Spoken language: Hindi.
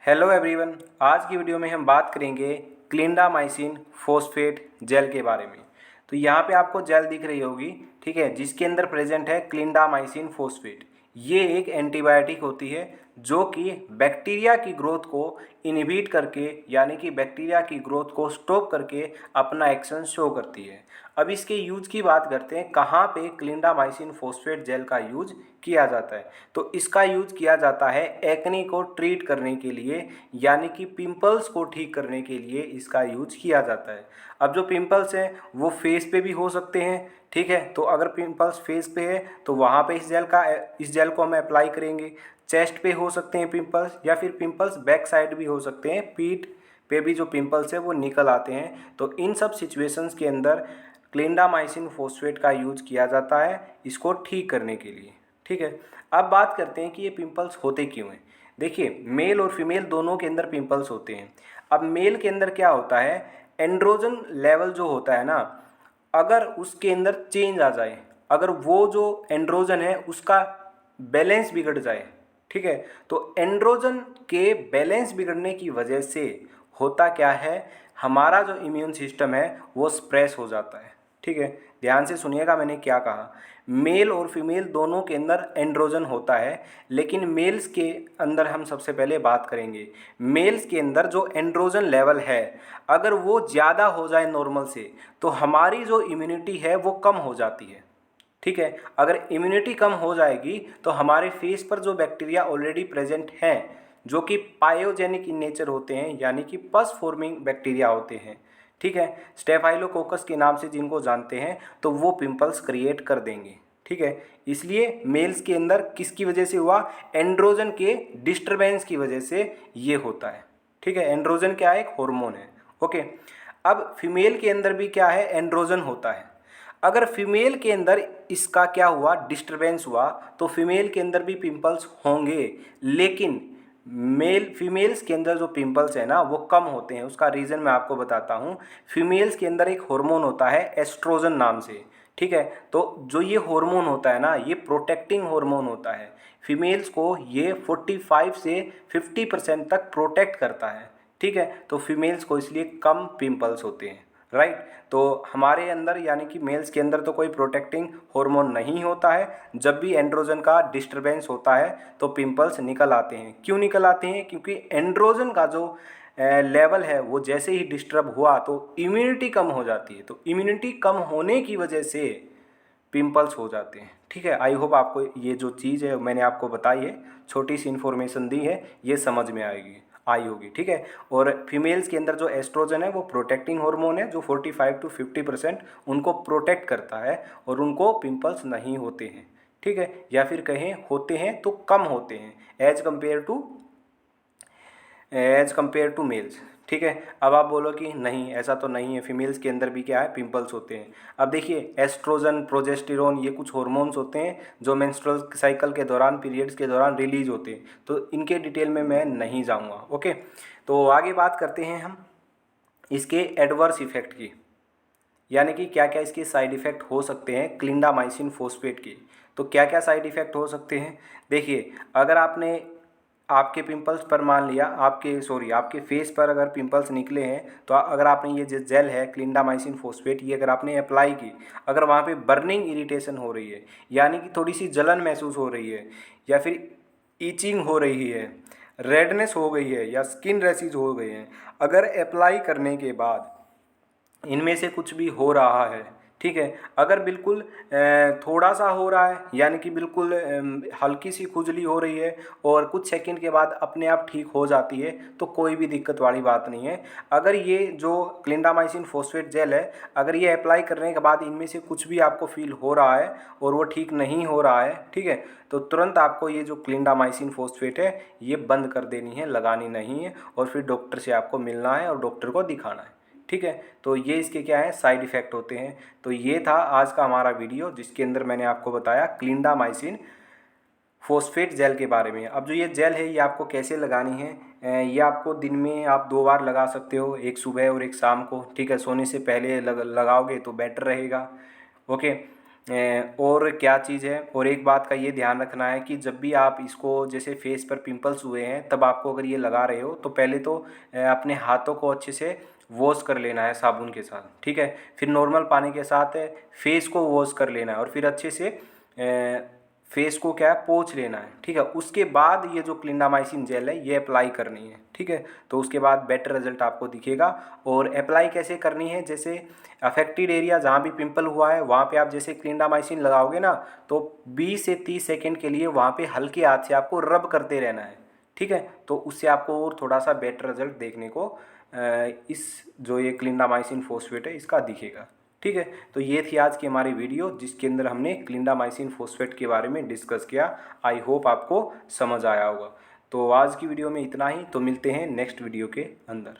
Hello everyone. आज की वीडियो में हम बात करेंगे क्लिंडामाइसिन फॉस्फेट जेल के बारे में। तो यहाँ पे आपको जेल दिख रही होगी, ठीक है, जिसके अंदर प्रेजेंट है क्लिंडामाइसिन फॉस्फेट। ये एक एंटीबायोटिक होती है जो कि बैक्टीरिया की ग्रोथ को इनहिबिट करके, यानी कि बैक्टीरिया की ग्रोथ को स्टॉप करके अपना एक्शन शो करती है। अब इसके यूज की बात करते हैं, कहाँ पे क्लिंडामाइसिन फॉस्फेट जेल का यूज किया जाता है। तो इसका यूज किया जाता है एक्ने को ट्रीट करने के लिए, यानी कि पिंपल्स को ठीक करने के लिए इसका यूज किया जाता है। अब जो पिंपल्स हैं वो फेस पे भी हो सकते हैं, ठीक है। तो अगर पिंपल्स फेस पे है तो वहाँ पे इस जेल को हम अप्लाई करेंगे। चेस्ट पे हो सकते हैं पिंपल्स, या फिर पिंपल्स बैक साइड भी हो सकते हैं, पीठ पे भी जो पिंपल्स है वो निकल आते हैं। तो इन सब सिचुएशंस के अंदर क्लिंडामाइसिन फॉस्फेट का यूज किया जाता है इसको ठीक करने के लिए, ठीक है। अब बात करते हैं कि ये पिंपल्स होते क्यों हैं। देखिए, मेल और फीमेल दोनों के अंदर पिंपल्स होते हैं। अब मेल के अंदर क्या होता है, एंड्रोजन लेवल जो होता है ना, अगर उसके अंदर चेंज आ जाए, अगर वो जो एंड्रोजन है उसका बैलेंस बिगड़ जाए, ठीक है, तो एंड्रोजन के बैलेंस बिगड़ने की वजह से होता क्या है, हमारा जो इम्यून सिस्टम है वो स्प्रेस हो जाता है, ठीक है। ध्यान से सुनिएगा मैंने क्या कहा। मेल और फीमेल दोनों के अंदर एंड्रोजन होता है, लेकिन मेल्स के अंदर हम सबसे पहले बात करेंगे। मेल्स के अंदर जो एंड्रोजन लेवल है, अगर वो ज़्यादा हो जाए नॉर्मल से, तो हमारी जो इम्यूनिटी है वो कम हो जाती है, ठीक है। अगर इम्यूनिटी कम हो जाएगी तो हमारे फेस पर जो बैक्टीरिया ऑलरेडी प्रेजेंट हैं, जो कि पायोजेनिक इन नेचर होते हैं, यानी कि पस फॉर्मिंग बैक्टीरिया होते हैं, ठीक है, स्टेफाइलोकोकस के नाम से जिनको जानते हैं, तो वो पिंपल्स क्रिएट कर देंगे, ठीक है। इसलिए मेल्स के अंदर किसकी वजह से हुआ, एंड्रोजन के डिस्टरबेंस की वजह से ये होता है, ठीक है। एंड्रोजन क्या है, एक हार्मोन है, ओके। अब फीमेल के अंदर भी क्या है, एंड्रोजन होता है। अगर फीमेल के अंदर इसका क्या हुआ, डिस्टरबेंस हुआ, तो फीमेल के अंदर भी पिंपल्स होंगे, लेकिन फीमेल्स के अंदर जो पिंपल्स है ना वो कम होते हैं। उसका रीज़न मैं आपको बताता हूँ। फीमेल्स के अंदर एक हार्मोन होता है एस्ट्रोजन नाम से, ठीक है। तो जो ये हार्मोन होता है ना, ये प्रोटेक्टिंग हार्मोन होता है। फीमेल्स को ये 45 से 50% तक प्रोटेक्ट करता है, ठीक है। तो फीमेल्स को इसलिए कम पिंपल्स होते हैं, राइट। तो हमारे अंदर यानी कि मेल्स के अंदर तो कोई प्रोटेक्टिंग हार्मोन नहीं होता है। जब भी एंड्रोजन का डिस्टरबेंस होता है तो पिंपल्स निकल आते हैं। क्यों निकल आते हैं, क्योंकि एंड्रोजन का जो लेवल है वो जैसे ही डिस्टर्ब हुआ तो इम्यूनिटी कम हो जाती है। तो इम्यूनिटी कम होने की वजह से पिंपल्स हो जाते हैं, ठीक है। आई होप आपको ये जो चीज़ है मैंने आपको बताई है, छोटी सी इन्फॉर्मेशन दी है, ये समझ में आई होगी, ठीक है। और फीमेल्स के अंदर जो एस्ट्रोजन है वो प्रोटेक्टिंग हार्मोन है, जो 45 to 50% उनको प्रोटेक्ट करता है और उनको पिंपल्स नहीं होते हैं, ठीक है। या फिर कहें होते हैं तो कम होते हैं एज कंपेयर टू मेल्स, ठीक है। अब आप बोलो कि नहीं, ऐसा तो नहीं है, फीमेल्स के अंदर भी क्या है, पिंपल्स होते हैं। अब देखिए, एस्ट्रोजन, प्रोजेस्टेरोन, ये कुछ हार्मोन्स होते हैं जो मेंस्ट्रुअल साइकिल के दौरान, पीरियड्स के दौरान रिलीज होते हैं। तो इनके डिटेल में मैं नहीं जाऊँगा, ओके। तो आगे बात करते हैं हम इसके एडवर्स इफेक्ट की, यानी कि क्या क्या इसके साइड इफ़ेक्ट हो सकते हैं क्लिंडामाइसिन फॉस्फेट के। तो क्या क्या साइड इफ़ेक्ट हो सकते हैं, देखिए। अगर आपके पिंपल्स पर मान लिया, आपके फेस पर अगर पिंपल्स निकले हैं, तो अगर आपने ये जो जेल है क्लिंडामाइसिन फॉस्फेट, ये अगर आपने अप्लाई की, अगर वहाँ पे बर्निंग इरिटेशन हो रही है, यानी कि थोड़ी सी जलन महसूस हो रही है, या फिर ईचिंग हो रही है, रेडनेस हो गई है, या स्किन रैशेज हो गए हैं, अगर अप्लाई करने के बाद इनमें से कुछ भी हो रहा है, ठीक है। अगर बिल्कुल थोड़ा सा हो रहा है, यानी कि बिल्कुल हल्की सी खुजली हो रही है और कुछ सेकंड के बाद अपने आप ठीक हो जाती है, तो कोई भी दिक्कत वाली बात नहीं है। अगर ये जो क्लिंडामाइसिन फॉस्फेट जेल है, अगर ये अप्लाई करने के बाद इनमें से कुछ भी आपको फील हो रहा है और वो ठीक नहीं हो रहा है, ठीक है, तो तुरंत आपको ये जो क्लिंडामाइसिन फॉस्फेट है ये बंद कर देनी है, लगानी नहीं है, और फिर डॉक्टर से आपको मिलना है और डॉक्टर को दिखाना है, ठीक है। तो ये इसके क्या है, साइड इफ़ेक्ट होते हैं। तो ये था आज का हमारा वीडियो, जिसके अंदर मैंने आपको बताया क्लिंडामाइसिन फॉस्फेट जेल के बारे में। अब जो ये जेल है ये आपको कैसे लगानी है, ये आपको दिन में आप 2 बार लगा सकते हो, एक सुबह और एक शाम को, ठीक है। सोने से पहले लगाओगे तो बेटर रहेगा, ओके। और क्या चीज़ है, और एक बात का ये ध्यान रखना है कि जब भी आप इसको जैसे फेस पर पिंपल्स हुए हैं तब आपको अगर ये लगा रहे हो तो पहले तो अपने हाथों को अच्छे से वॉश कर लेना है साबुन के साथ, ठीक है। फिर नॉर्मल पानी के साथ फेस को वॉश कर लेना है और फिर अच्छे से फेस को क्या है पोंछ लेना है, ठीक है। उसके बाद ये जो क्लिंडामाइसिन जेल है ये अप्लाई करनी है, ठीक है। तो उसके बाद बेटर रिजल्ट आपको दिखेगा। और अप्लाई कैसे करनी है, जैसे अफेक्टेड एरिया जहाँ भी पिंपल हुआ है वहाँ पे आप जैसे क्लिंडामाइसिन लगाओगे ना तो 20 से 30 सेकेंड के लिए वहाँ पे हल्के हाथ से आपको रब करते रहना है, ठीक है। तो उससे आपको और थोड़ा सा बेटर रिजल्ट देखने को इस जो ये क्लिंडामाइसिन फॉस्फेट है इसका दिखेगा, ठीक है। तो ये थी आज की हमारी वीडियो जिसके अंदर हमने क्लिंडामाइसिन फॉस्फेट के बारे में डिस्कस किया। आई होप आपको समझ आया होगा। तो आज की वीडियो में इतना ही, तो मिलते हैं नेक्स्ट वीडियो के अंदर।